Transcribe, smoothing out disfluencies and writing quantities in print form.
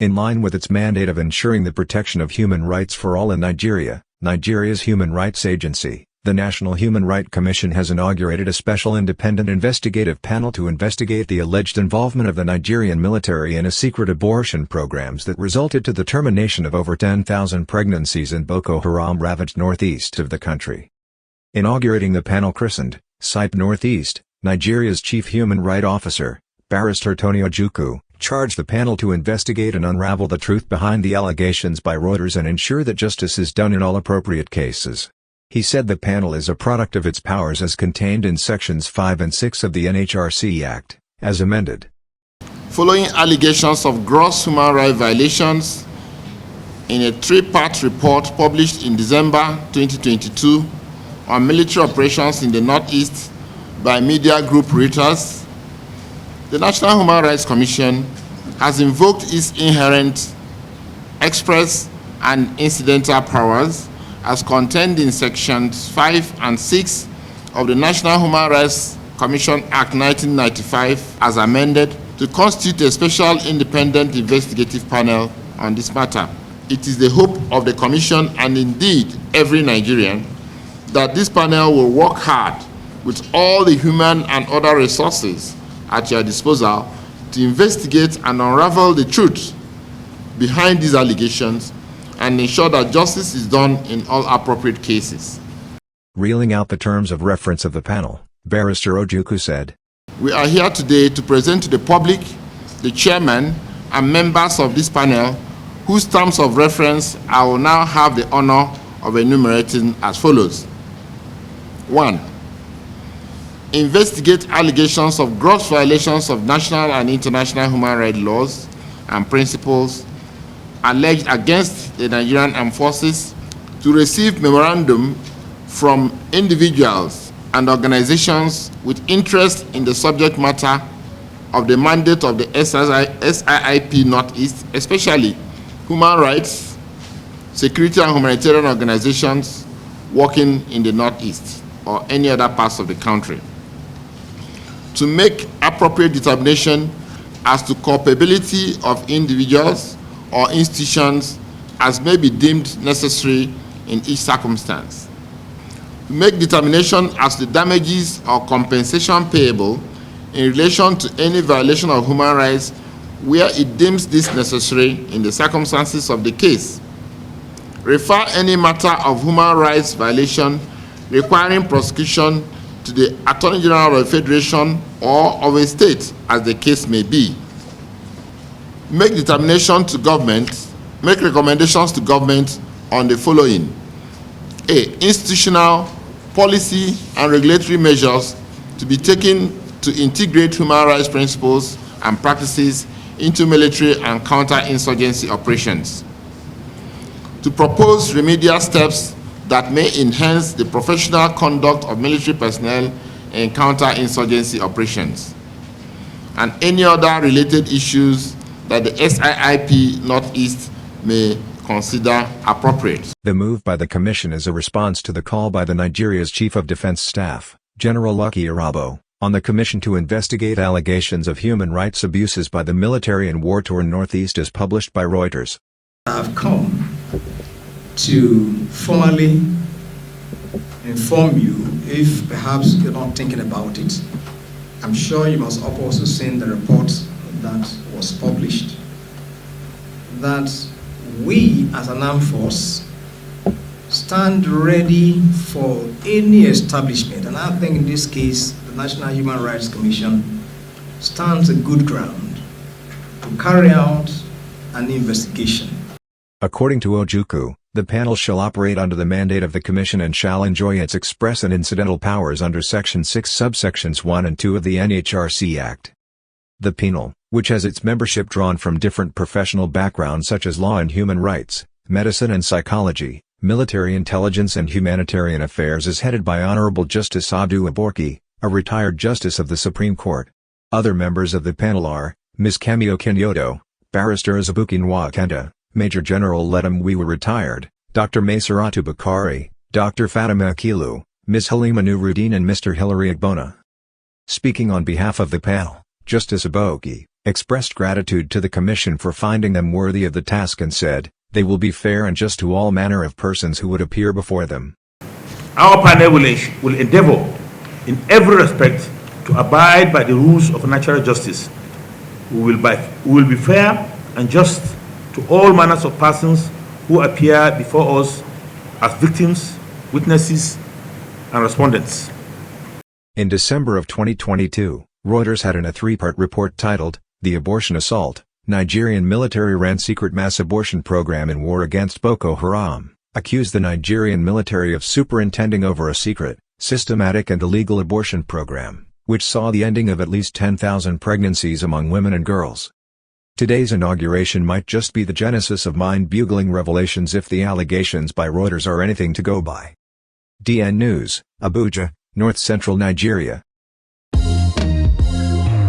In line with its mandate of ensuring the protection of human rights for all in Nigeria, Nigeria's human rights agency, the National Human Rights Commission, has inaugurated a Special Independent Investigative Panel to investigate the alleged involvement of the Nigerian military in a secret abortion programs that resulted to the termination of over 10,000 pregnancies in Boko Haram ravaged northeast of the country. Inaugurating the panel, Christened, SIIP North East, Nigeria's chief human rights officer, Barrister Tony Ojukwu, charged the panel to investigate and unravel the truth behind the allegations by Reuters and ensure that justice is done in all appropriate cases. He said the panel is a product of its powers as contained in Sections 5 and 6 of the NHRC Act, as amended. Following allegations of gross human rights violations in a three-part report published in December 2022 on military operations in the Northeast by media group Reuters, the National Human Rights Commission has invoked its inherent, express, and incidental powers as contained in Sections 5 and 6 of the National Human Rights Commission Act 1995 as amended to constitute a Special Independent Investigative Panel on this matter. It is the hope of the Commission and indeed every Nigerian that this panel will work hard with all the human and other resources at your disposal to investigate and unravel the truth behind these allegations and ensure that justice is done in all appropriate cases. Reeling out the terms of reference of the panel, Barrister Ojukwu said, "We are here today to present to the public, the chairman, and members of this panel, whose terms of reference I will now have the honor of enumerating as follows. 1. Investigate allegations of gross violations of national and international human rights laws and principles alleged against the Nigerian armed forces, to receive memorandum from individuals and organizations with interest in the subject matter of the mandate of the SIIP North East, especially human rights, security and humanitarian organizations working in the Northeast or any other parts of the country, to make appropriate determination as to culpability of individuals or institutions as may be deemed necessary in each circumstance, to make determination as to damages or compensation payable in relation to any violation of human rights where it deems this necessary in the circumstances of the case, refer any matter of human rights violation requiring prosecution to the Attorney General of a Federation or of a state as the case may be, make determination to government, make recommendations to government on the following: A. Institutional, policy, and regulatory measures to be taken to integrate human rights principles and practices into military and counter-insurgency operations. To propose remedial steps that may enhance the professional conduct of military personnel in counter-insurgency operations, and any other related issues that the SIIP North East may consider appropriate. The move by the Commission is a response to the call by the Nigeria's Chief of Defense Staff, General Lucky Irabo, on the Commission to investigate allegations of human rights abuses by the military in war-torn Northeast as published by Reuters. I have come to formally inform you, if perhaps you're not thinking about it. I'm sure you must have also seen the report that was published, that we as an armed force stand ready for any establishment, and I think in this case the National Human Rights Commission stands a good ground to carry out an investigation. According to Ojukwu, the panel shall operate under the mandate of the Commission and shall enjoy its express and incidental powers under Section 6 subsections 1 and 2 of the NHRC Act. The panel, which has its membership drawn from different professional backgrounds such as law and human rights, medicine and psychology, military intelligence and humanitarian affairs, is headed by Honorable Justice Adu Aborki, a retired Justice of the Supreme Court. Other members of the panel are Ms. Kemi Okinyodo, Barrister Azubuki Nwakanda, Major General Ledum Wiwa retired, Dr. Maseratu Bakari, Dr. Fatima Akilu, Ms. Halima Nuruddin and Mr. Hilary Agbona. Speaking on behalf of the panel, Justice Aboki, expressed gratitude to the Commission for finding them worthy of the task and said, they will be fair and just to all manner of persons who would appear before them. Our panel will endeavor in every respect to abide by the rules of natural justice. We will be fair and just to all manners of persons who appear before us as victims, witnesses, and respondents. In December of 2022, Reuters had a three-part report titled, The Abortion Assault, Nigerian Military Ran Secret Mass Abortion Program in War Against Boko Haram, accused the Nigerian military of superintending over a secret, systematic and illegal abortion program, which saw the ending of at least 10,000 pregnancies among women and girls. Today's inauguration might just be the genesis of mind-bugling revelations if the allegations by Reuters are anything to go by. DN News, Abuja, North Central Nigeria.